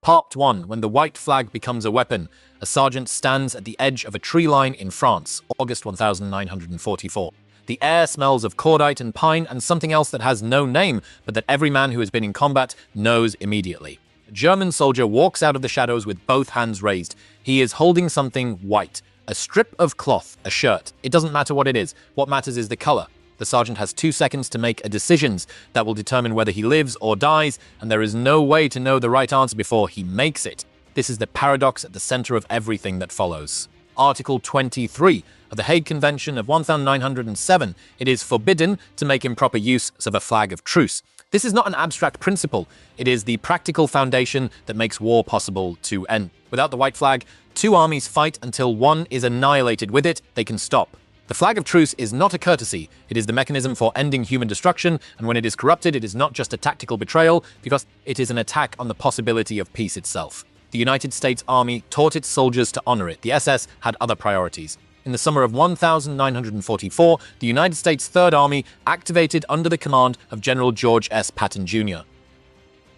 Part 1. When the white flag becomes a weapon. A sergeant stands at the edge of a tree line in France, August 1944. The air smells of cordite and pine and something else that has no name, but that every man who has been in combat knows immediately. A German soldier walks out of the shadows with both hands raised. He is holding something white. A strip of cloth, a shirt. It doesn't matter what it is. What matters is the color. The sergeant has 2 seconds to make a decision that will determine whether he lives or dies, and there is no way to know the right answer before he makes it. This is the paradox at the center of everything that follows. Article 23 of the Hague Convention of 1907. It is forbidden to make improper use of a flag of truce. This is not an abstract principle. It is the practical foundation that makes war possible to end. Without the white flag, 2 armies fight until one is annihilated. With it, they can stop. The flag of truce is not a courtesy. It is the mechanism for ending human destruction, and when it is corrupted, it is not just a tactical betrayal, because it is an attack on the possibility of peace itself. The United States Army taught its soldiers to honor it. The SS had other priorities. In the summer of 1944, the United States Third Army activated under the command of General George S. Patton, Jr.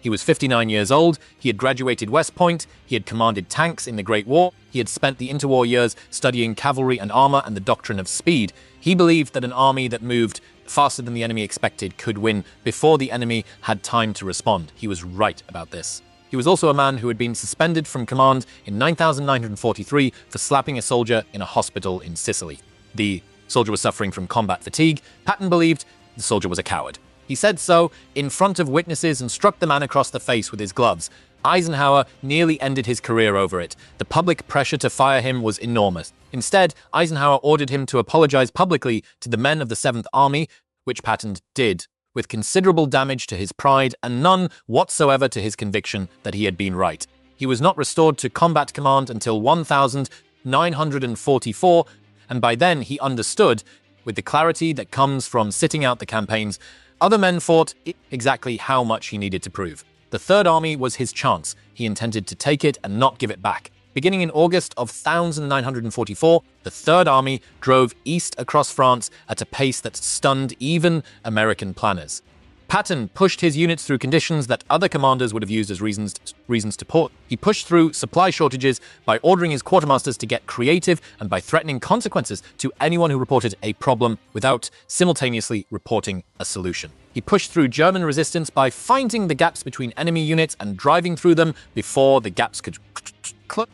He was 59 years old, he had graduated West Point, he had commanded tanks in the Great War, he had spent the interwar years studying cavalry and armor and the doctrine of speed. He believed that an army that moved faster than the enemy expected could win before the enemy had time to respond. He was right about this. He was also a man who had been suspended from command in 9943 for slapping a soldier in a hospital in Sicily. The soldier was suffering from combat fatigue. Patton believed the soldier was a coward. He said so in front of witnesses and struck the man across the face with his gloves. Eisenhower nearly ended his career over it. The public pressure to fire him was enormous. Instead, Eisenhower ordered him to apologize publicly to the men of the 7th Army, which Patton did, with considerable damage to his pride and none whatsoever to his conviction that he had been right. He was not restored to combat command until 1944, and by then he understood, with the clarity that comes from sitting out the campaigns, other men fought exactly how much he needed to prove. The Third Army was his chance. He intended to take it and not give it back. Beginning in August of 1944, the Third Army drove east across France at a pace that stunned even American planners. Patton pushed his units through conditions that other commanders would have used as reasons to port. He pushed through supply shortages by ordering his quartermasters to get creative and by threatening consequences to anyone who reported a problem without simultaneously reporting a solution. He pushed through German resistance by finding the gaps between enemy units and driving through them before the gaps could.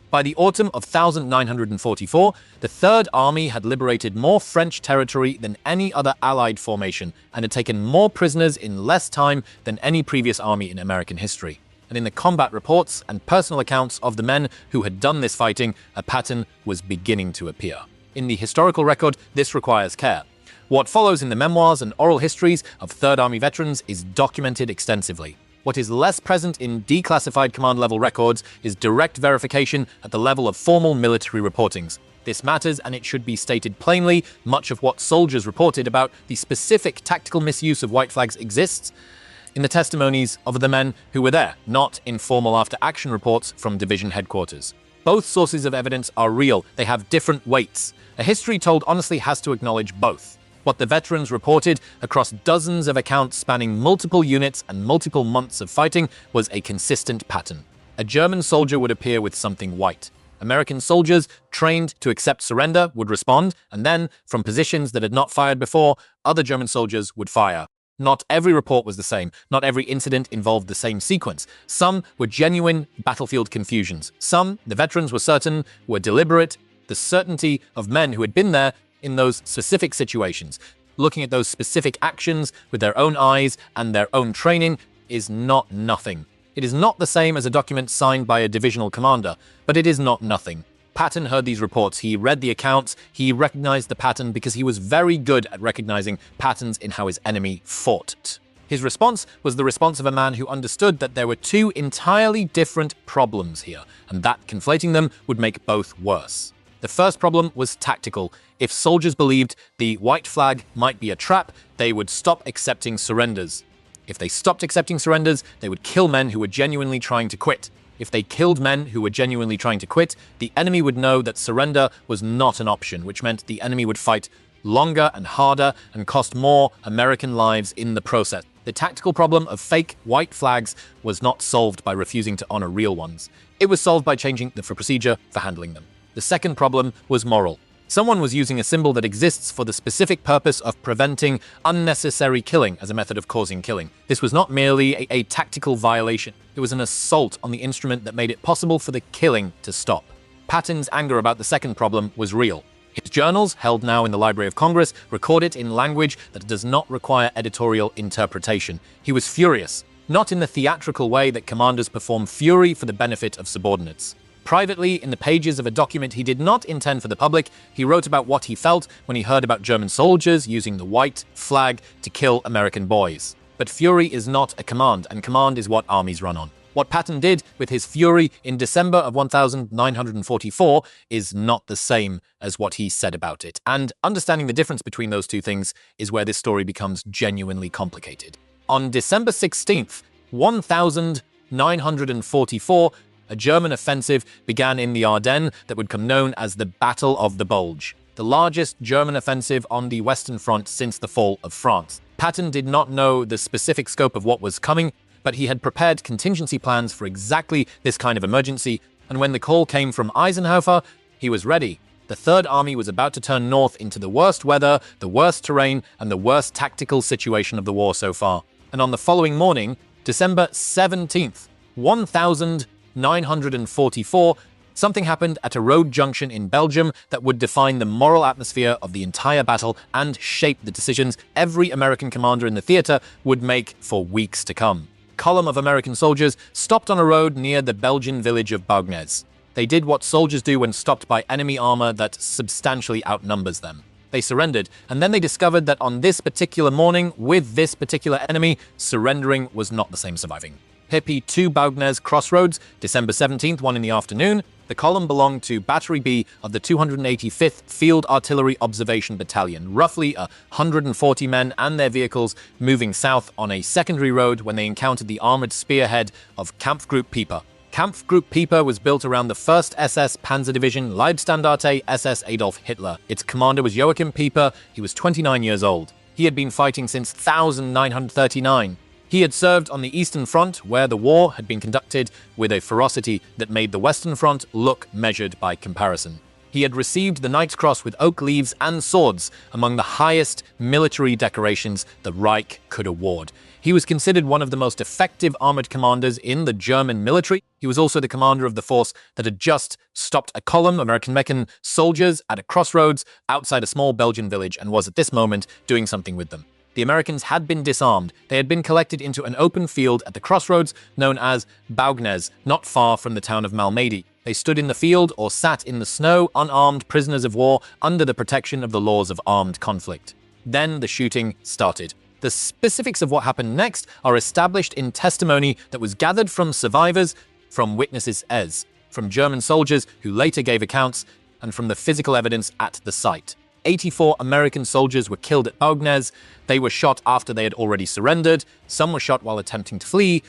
By the autumn of 1944, the Third Army had liberated more French territory than any other Allied formation and had taken more prisoners in less time than any previous army in American history. And in the combat reports and personal accounts of the men who had done this fighting, a pattern was beginning to appear. In the historical record, this requires care. What follows in the memoirs and oral histories of Third Army veterans is documented extensively. What is less present in declassified command-level records is direct verification at the level of formal military reportings. This matters, and it should be stated plainly. Much of what soldiers reported about the specific tactical misuse of white flags exists in the testimonies of the men who were there, not in formal after-action reports from division headquarters. Both sources of evidence are real. They have different weights. A history told honestly has to acknowledge both. What the veterans reported across dozens of accounts spanning multiple units and multiple months of fighting was a consistent pattern. A German soldier would appear with something white. American soldiers, trained to accept surrender, would respond, and then, from positions that had not fired before, other German soldiers would fire. Not every report was the same. Not every incident involved the same sequence. Some were genuine battlefield confusions. Some, the veterans were certain, were deliberate. The certainty of men who had been there in those specific situations, looking at those specific actions with their own eyes and their own training, is not nothing. It is not the same as a document signed by a divisional commander, but it is not nothing. Patton heard these reports, he read the accounts, he recognized the pattern because he was very good at recognizing patterns in how his enemy fought. His response was the response of a man who understood that there were 2 entirely different problems here, and that conflating them would make both worse. The first problem was tactical. If soldiers believed the white flag might be a trap, they would stop accepting surrenders. If they stopped accepting surrenders, they would kill men who were genuinely trying to quit. If they killed men who were genuinely trying to quit, the enemy would know that surrender was not an option, which meant the enemy would fight longer and harder and cost more American lives in the process. The tactical problem of fake white flags was not solved by refusing to honor real ones. It was solved by changing the procedure for handling them. The second problem was moral. Someone was using a symbol that exists for the specific purpose of preventing unnecessary killing as a method of causing killing. This was not merely a tactical violation. It was an assault on the instrument that made it possible for the killing to stop. Patton's anger about the second problem was real. His journals, held now in the Library of Congress, record it in language that does not require editorial interpretation. He was furious, not in the theatrical way that commanders perform fury for the benefit of subordinates. Privately, in the pages of a document he did not intend for the public, he wrote about what he felt when he heard about German soldiers using the white flag to kill American boys. But fury is not a command, and command is what armies run on. What Patton did with his fury in December of 1944 is not the same as what he said about it, and understanding the difference between those two things is where this story becomes genuinely complicated. On December 16th, 1944, a German offensive began in the Ardennes that would become known as the Battle of the Bulge, the largest German offensive on the Western Front since the fall of France. Patton did not know the specific scope of what was coming, but he had prepared contingency plans for exactly this kind of emergency, and when the call came from Eisenhower, he was ready. The Third Army was about to turn north into the worst weather, the worst terrain, and the worst tactical situation of the war so far. And on the following morning, December 17th, 1944, something happened at a road junction in Belgium that would define the moral atmosphere of the entire battle and shape the decisions every American commander in the theater would make for weeks to come. Column of American soldiers stopped on a road near the Belgian village of Bulge. They did what soldiers do when stopped by enemy armor that substantially outnumbers them. They surrendered, and then they discovered that on this particular morning, with this particular enemy, surrendering was not the same as surviving. Pippi 2 Bulge Crossroads, December 17th, 1 in the afternoon. The column belonged to Battery B of the 285th Field Artillery Observation Battalion, roughly 140 men and their vehicles moving south on a secondary road when they encountered the armored spearhead of Kampfgruppe Peiper. Kampfgruppe Peiper was built around the 1st SS Panzer Division Leibstandarte SS Adolf Hitler. Its commander was Joachim Peiper. He was 29 years old. He had been fighting since 1939. He had served on the Eastern Front, where the war had been conducted with a ferocity that made the Western Front look measured by comparison. He had received the Knight's Cross with oak leaves and swords, among the highest military decorations the Reich could award. He was considered one of the most effective armored commanders in the German military. He was also the commander of the force that had just stopped a column of American soldiers at a crossroads outside a small Belgian village and was at this moment doing something with them. The Americans had been disarmed. They had been collected into an open field at the crossroads known as Bulge, not far from the town of Malmedy. They stood in the field or sat in the snow, unarmed prisoners of war, under the protection of the laws of armed conflict. Then the shooting started. The specifics of what happened next are established in testimony that was gathered from survivors, from witnesses from German soldiers who later gave accounts, and from the physical evidence at the site. 84 American soldiers were killed at Bulge. They were shot after they had already surrendered. Some were shot while attempting to flee.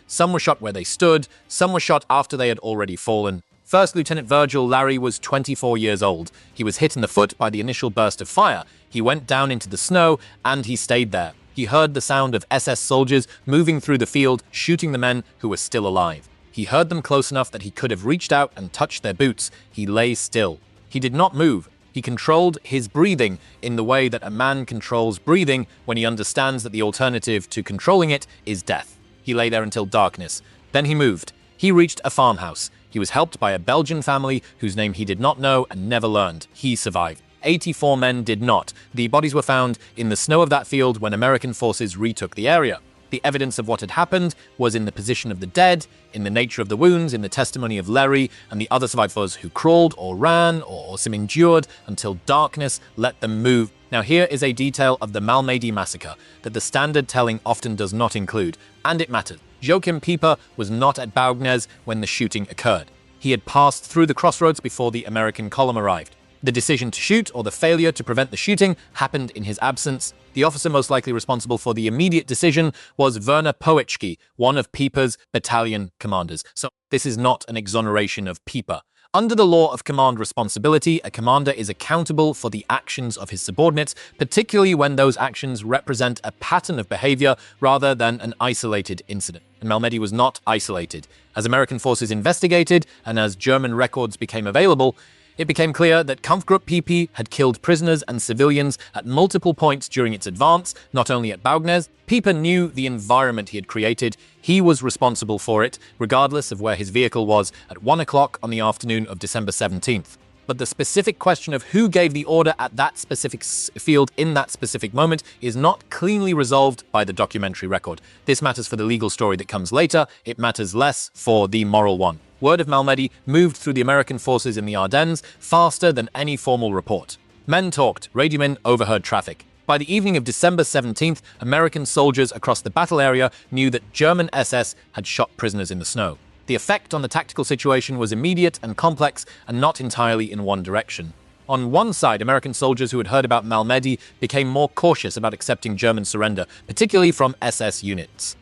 Some were shot where they stood. Some were shot after they had already fallen. First Lieutenant Virgil Larry was 24 years old. He was hit in the foot by the initial burst of fire. He went down into the snow, and he stayed there. He heard the sound of SS soldiers moving through the field, shooting the men who were still alive. He heard them close enough that he could have reached out and touched their boots. He lay still. He did not move. He controlled his breathing in the way that a man controls breathing when he understands that the alternative to controlling it is death. He lay there until darkness. Then he moved. He reached a farmhouse. He was helped by a Belgian family whose name he did not know and never learned. He survived. 84 men did not. The bodies were found in the snow of that field when American forces retook the area. The evidence of what had happened was in the position of the dead, in the nature of the wounds, in the testimony of Larry and the other survivors who crawled or ran or some endured until darkness let them move. Now here is a detail of the Malmedy Massacre that the standard telling often does not include, and it mattered. Joachim Peiper was not at Bulge when the shooting occurred. He had passed through the crossroads before the American column arrived. The decision to shoot, or the failure to prevent the shooting, happened in his absence. The officer most likely responsible for the immediate decision was Werner Poetschke, one of Peiper's battalion commanders. So this is not an exoneration of Peiper. Under the law of command responsibility, a commander is accountable for the actions of his subordinates, particularly when those actions represent a pattern of behavior rather than an isolated incident. And Malmedy was not isolated. As American forces investigated and as German records became available, it became clear that Kampfgruppe Peiper had killed prisoners and civilians at multiple points during its advance, not only at Ardennes. Peiper knew the environment he had created. He was responsible for it, regardless of where his vehicle was at 1 o'clock on the afternoon of December 17th. But the specific question of who gave the order at that specific field in that specific moment is not cleanly resolved by the documentary record. This matters for the legal story that comes later. It matters less for the moral one. Word of Malmedy moved through the American forces in the Ardennes faster than any formal report. Men talked, radiomen overheard traffic. By the evening of December 17th, American soldiers across the battle area knew that German SS had shot prisoners in the snow. The effect on the tactical situation was immediate and complex, and not entirely in one direction. On one side, American soldiers who had heard about Malmedy became more cautious about accepting German surrender, particularly from SS units.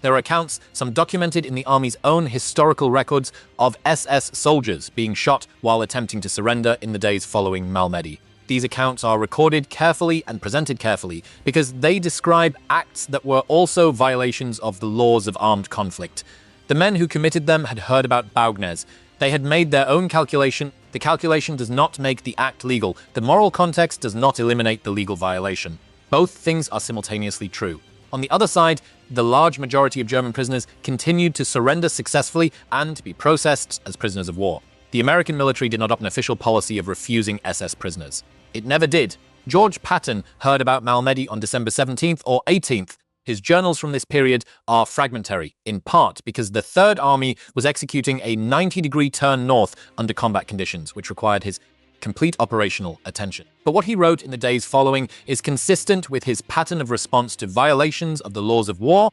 There are accounts, some documented in the army's own historical records, of SS soldiers being shot while attempting to surrender in the days following Malmedy. These accounts are recorded carefully and presented carefully because they describe acts that were also violations of the laws of armed conflict. The men who committed them had heard about Ardennes. They had made their own calculation. The calculation does not make the act legal. The moral context does not eliminate the legal violation. Both things are simultaneously true. On the other side, the large majority of German prisoners continued to surrender successfully and to be processed as prisoners of war. The American military did not adopt an official policy of refusing SS prisoners. It never did. George Patton heard about Malmedy on December 17th or 18th. His journals from this period are fragmentary, in part because the Third Army was executing a 90-degree turn north under combat conditions, which required his complete operational attention. But what he wrote in the days following is consistent with his pattern of response to violations of the laws of war,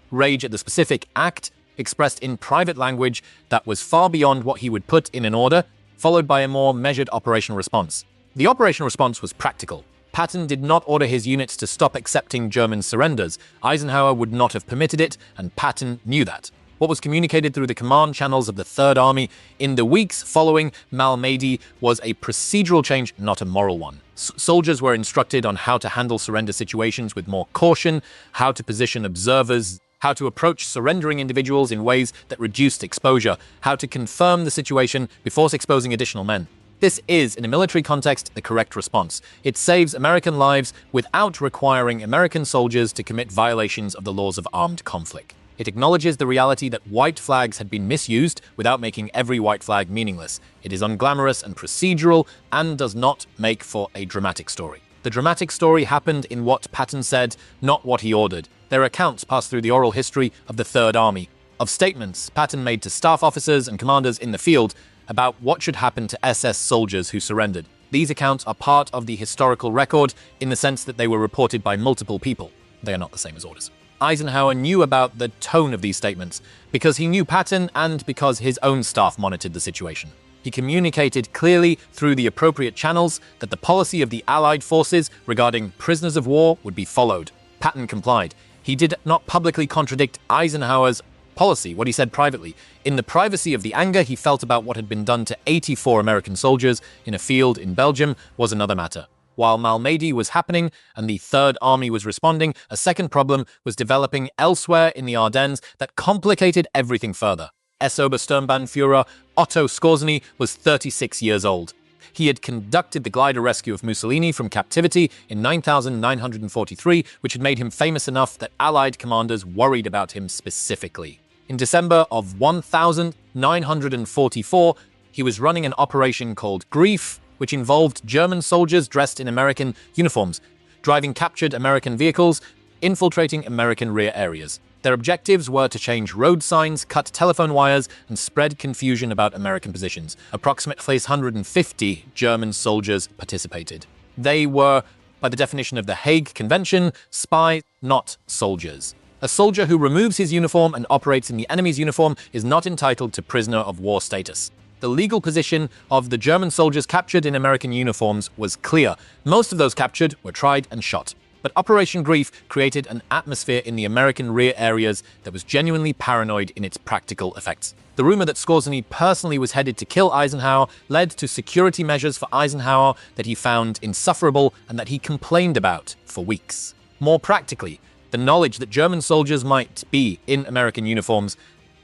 rage at the specific act, expressed in private language that was far beyond what he would put in an order, followed by a more measured operational response. The operational response was practical. Patton did not order his units to stop accepting German surrenders. Eisenhower would not have permitted it, and Patton knew that. What was communicated through the command channels of the Third Army in the weeks following Malmedy was a procedural change, not a moral one. Soldiers were instructed on how to handle surrender situations with more caution, how to position observers, how to approach surrendering individuals in ways that reduced exposure, how to confirm the situation before exposing additional men. This is, in a military context, the correct response. It saves American lives without requiring American soldiers to commit violations of the laws of armed conflict. It acknowledges the reality that white flags had been misused without making every white flag meaningless. It is unglamorous and procedural and does not make for a dramatic story. The dramatic story happened in what Patton said, not what he ordered. Their accounts pass through the oral history of the Third Army, of statements Patton made to staff officers and commanders in the field about what should happen to SS soldiers who surrendered. These accounts are part of the historical record in the sense that they were reported by multiple people. They are not the same as orders. Eisenhower knew about the tone of these statements because he knew Patton and because his own staff monitored the situation. He communicated clearly through the appropriate channels that the policy of the Allied forces regarding prisoners of war would be followed. Patton complied. He did not publicly contradict Eisenhower's policy, what he said privately. In the privacy of the anger he felt about what had been done to 84 American soldiers in a field in Belgium was another matter. While Malmedy was happening and the Third Army was responding, a second problem was developing elsewhere in the Ardennes that complicated everything further. Obersturmbannführer Otto Skorzeny was 36 years old. He had conducted the glider rescue of Mussolini from captivity in 9943, which had made him famous enough that Allied commanders worried about him specifically. In December of 1944, he was running an operation called Grief, which involved German soldiers dressed in American uniforms, driving captured American vehicles, infiltrating American rear areas. Their objectives were to change road signs, cut telephone wires, and spread confusion about American positions. Approximately 150 German soldiers participated. They were, by the definition of the Hague Convention, spies, not soldiers. A soldier who removes his uniform and operates in the enemy's uniform is not entitled to prisoner of war status. The legal position of the German soldiers captured in American uniforms was clear. Most of those captured were tried and shot. But Operation Grief created an atmosphere in the American rear areas that was genuinely paranoid in its practical effects. The rumor that Skorzeny personally was headed to kill Eisenhower led to security measures for Eisenhower that he found insufferable and that he complained about for weeks. More practically, the knowledge that German soldiers might be in American uniforms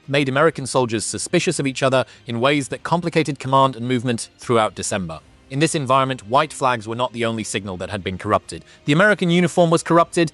made American soldiers suspicious of each other in ways that complicated command and movement throughout December. In this environment, white flags were not the only signal that had been corrupted. The American uniform was corrupted,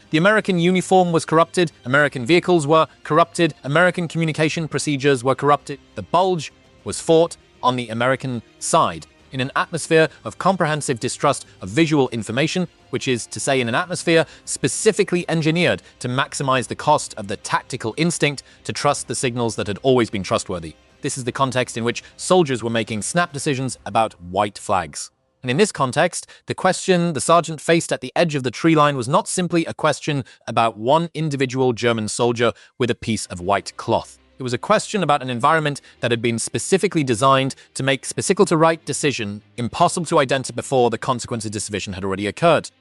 American vehicles were corrupted, American communication procedures were corrupted. The Bulge was fought on the American side, in an atmosphere of comprehensive distrust of visual information, which is to say in an atmosphere specifically engineered to maximize the cost of the tactical instinct to trust the signals that had always been trustworthy. This is the context in which soldiers were making snap decisions about white flags. And in this context, the question the sergeant faced at the edge of the tree line was not simply a question about one individual German soldier with a piece of white cloth. It was a question about an environment that had been specifically designed to make specific to right decision impossible to identify before the consequences of division had already occurred.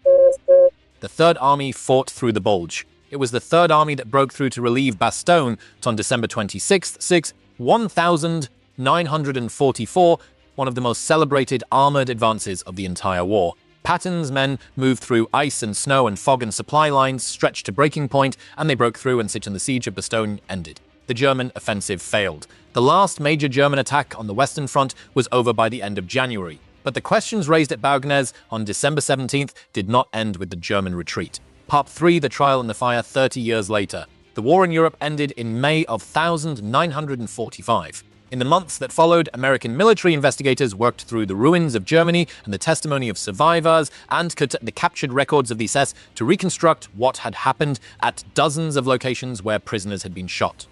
The Third Army fought through the Bulge. It was the Third Army that broke through to relieve Bastogne on December 26th, 1944, one of the most celebrated armored advances of the entire war. Patton's men moved through ice and snow and fog, and supply lines stretched to breaking point, and they broke through, and the siege of Bastogne ended. The German offensive failed. The last major German attack on the Western Front was over by the end of January. But the questions raised at Baugnez on December 17th did not end with the German retreat. Part 3, the trial and the fire 30 years later. The war in Europe ended in May of 1945. In the months that followed, American military investigators worked through the ruins of Germany and the testimony of survivors and the captured records of the SS to reconstruct what had happened at dozens of locations where prisoners had been shot.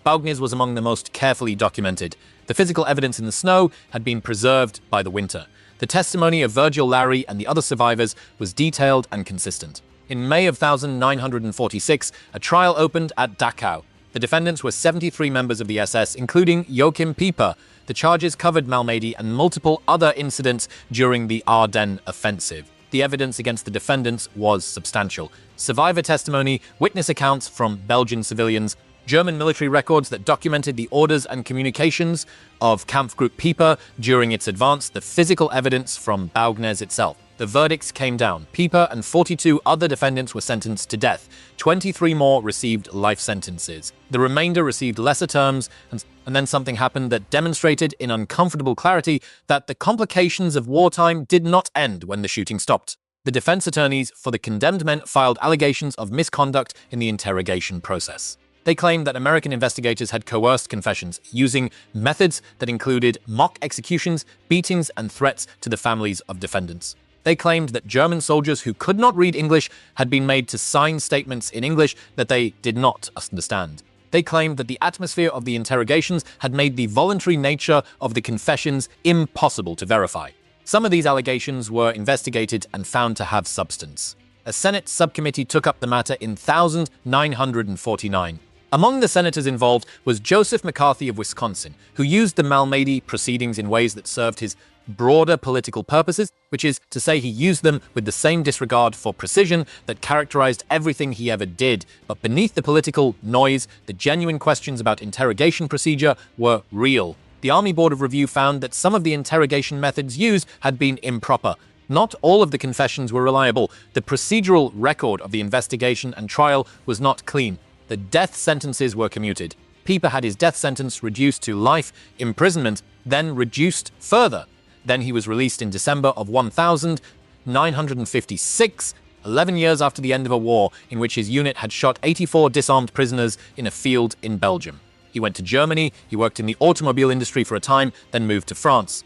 Baugnez was among the most carefully documented. The physical evidence in the snow had been preserved by the winter. The testimony of Virgil Larry and the other survivors was detailed and consistent. In May of 1946, a trial opened at Dachau. The defendants were 73 members of the SS, including Joachim Peiper. The charges covered Malmedy and multiple other incidents during the Ardennes Offensive. The evidence against the defendants was substantial. Survivor testimony, witness accounts from Belgian civilians, German military records that documented the orders and communications of Kampfgruppe Peiper during its advance, the physical evidence from Baugnez itself. The verdicts came down. Peiper and 42 other defendants were sentenced to death. 23 more received life sentences. The remainder received lesser terms, and then something happened that demonstrated in uncomfortable clarity that the complications of wartime did not end when the shooting stopped. The defense attorneys for the condemned men filed allegations of misconduct in the interrogation process. They claimed that American investigators had coerced confessions using methods that included mock executions, beatings, and threats to the families of defendants. They claimed that German soldiers who could not read English had been made to sign statements in English that they did not understand. They claimed that the atmosphere of the interrogations had made the voluntary nature of the confessions impossible to verify. Some of these allegations were investigated and found to have substance. A Senate subcommittee took up the matter in 1949. Among the senators involved was Joseph McCarthy of Wisconsin, who used the Malmedy proceedings in ways that served his broader political purposes, which is to say he used them with the same disregard for precision that characterized everything he ever did. But beneath the political noise, the genuine questions about interrogation procedure were real. The Army Board of Review found that some of the interrogation methods used had been improper. Not all of the confessions were reliable. The procedural record of the investigation and trial was not clean. The death sentences were commuted. Peiper had his death sentence reduced to life imprisonment, then reduced further. Then he was released in December of 1956, 11 years after the end of a war in which his unit had shot 84 disarmed prisoners in a field in Belgium. He went to Germany, he worked in the automobile industry for a time, then moved to France.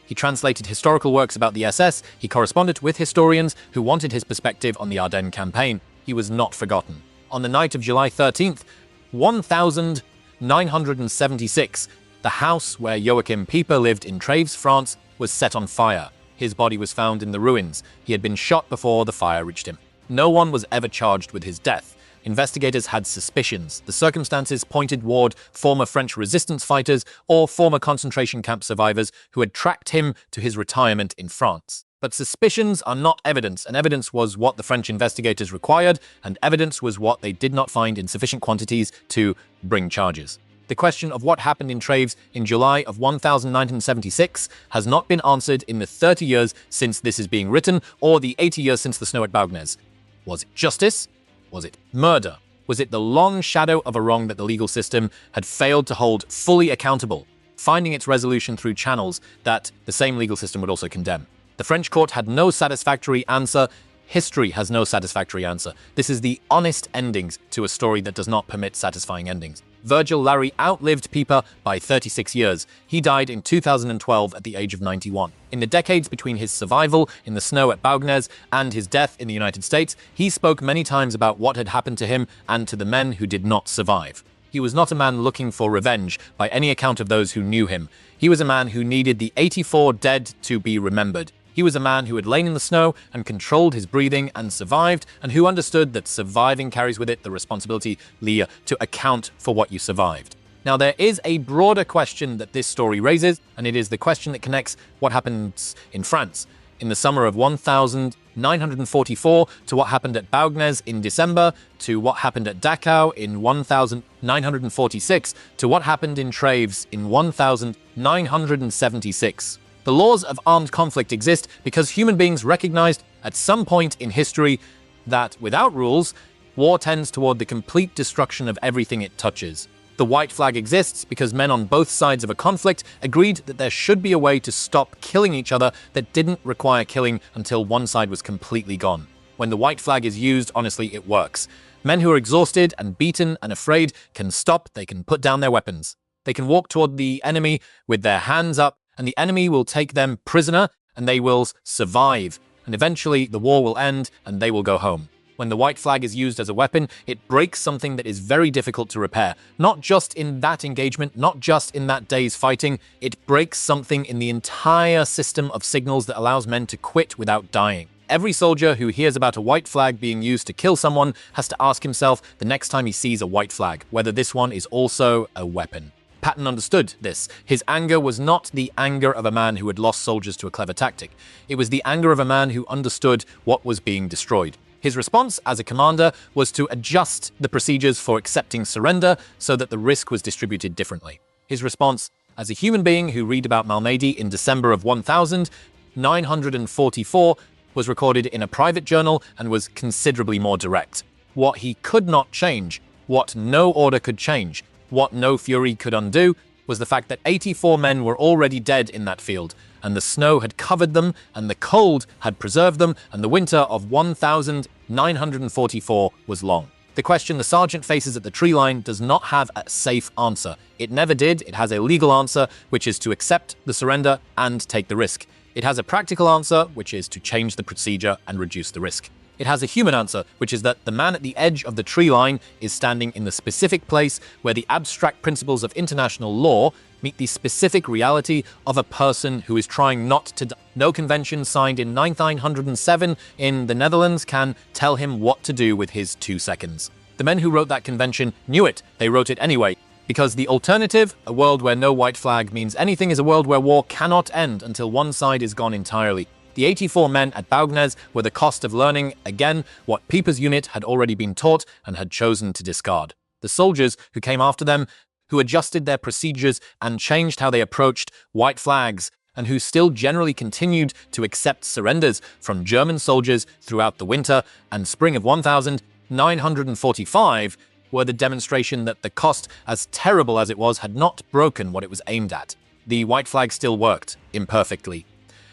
He translated historical works about the SS, he corresponded with historians who wanted his perspective on the Ardennes campaign. He was not forgotten. On the night of July 13th, 1976, the house where Joachim Peiper lived in Treves, France, was set on fire. His body was found in the ruins. He had been shot before the fire reached him. No one was ever charged with his death. Investigators had suspicions. The circumstances pointed toward former French resistance fighters or former concentration camp survivors who had tracked him to his retirement in France. But suspicions are not evidence, and evidence was what the French investigators required, and evidence was what they did not find in sufficient quantities to bring charges. The question of what happened in Treves in July of 1976 has not been answered in the 30 years since this is being written, or the 80 years since the snow at Ardennes. Was it justice? Was it murder? Was it the long shadow of a wrong that the legal system had failed to hold fully accountable, finding its resolution through channels that the same legal system would also condemn? The French court had no satisfactory answer. History has no satisfactory answer. This is the honest endings to a story that does not permit satisfying endings. Virgil Larry outlived Peiper by 36 years. He died in 2012 at the age of 91. In the decades between his survival in the snow at Ardennes and his death in the United States, he spoke many times about what had happened to him and to the men who did not survive. He was not a man looking for revenge by any account of those who knew him. He was a man who needed the 84 dead to be remembered. He was a man who had lain in the snow and controlled his breathing and survived, and who understood that surviving carries with it the responsibility, Leah, to account for what you survived. Now, there is a broader question that this story raises, and it is the question that connects what happens in France in the summer of 1944 to what happened at Ardennes in December, to what happened at Dachau in 1946, to what happened in Treves in 1976. The laws of armed conflict exist because human beings recognized at some point in history that without rules, war tends toward the complete destruction of everything it touches. The white flag exists because men on both sides of a conflict agreed that there should be a way to stop killing each other that didn't require killing until one side was completely gone. When the white flag is used, honestly, it works. Men who are exhausted and beaten and afraid can stop, they can put down their weapons. They can walk toward the enemy with their hands up, and the enemy will take them prisoner, and they will survive. And eventually, the war will end, and they will go home. When the white flag is used as a weapon, it breaks something that is very difficult to repair. Not just in that engagement, not just in that day's fighting, it breaks something in the entire system of signals that allows men to quit without dying. Every soldier who hears about a white flag being used to kill someone has to ask himself the next time he sees a white flag, whether this one is also a weapon. Patton understood this. His anger was not the anger of a man who had lost soldiers to a clever tactic. It was the anger of a man who understood what was being destroyed. His response as a commander was to adjust the procedures for accepting surrender so that the risk was distributed differently. His response as a human being who read about Malmedy in December of 1944 was recorded in a private journal and was considerably more direct. What he could not change, what no order could change, what no fury could undo, was the fact that 84 men were already dead in that field, and the snow had covered them, and the cold had preserved them, and the winter of 1944 was long. The question the sergeant faces at the tree line does not have a safe answer. It never did. It has a legal answer, which is to accept the surrender and take the risk. It has a practical answer, which is to change the procedure and reduce the risk. It has a human answer, which is that the man at the edge of the tree line is standing in the specific place where the abstract principles of international law meet the specific reality of a person who is trying not to die. No convention signed in 1907 in the Netherlands can tell him what to do with his 2 seconds. The men who wrote that convention knew it. They wrote it anyway. Because the alternative, a world where no white flag means anything, is a world where war cannot end until one side is gone entirely. The 84 men at Ardennes were the cost of learning, again, what Peiper's unit had already been taught and had chosen to discard. The soldiers who came after them, who adjusted their procedures and changed how they approached white flags, and who still generally continued to accept surrenders from German soldiers throughout the winter and spring of 1945, were the demonstration that the cost, as terrible as it was, had not broken what it was aimed at. The white flag still worked, imperfectly.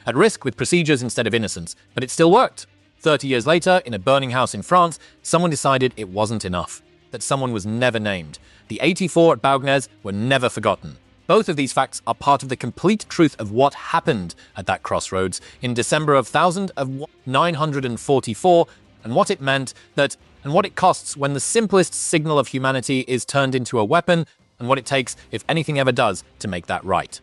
At risk with procedures instead of innocence, but it still worked. 30 years later, in a burning house in France, someone decided it wasn't enough, that someone was never named. The 84 at Ardennes were never forgotten. Both of these facts are part of the complete truth of what happened at that crossroads in December of 1944, and what it meant that, and what it costs when the simplest signal of humanity is turned into a weapon, and what it takes, if anything ever does, to make that right.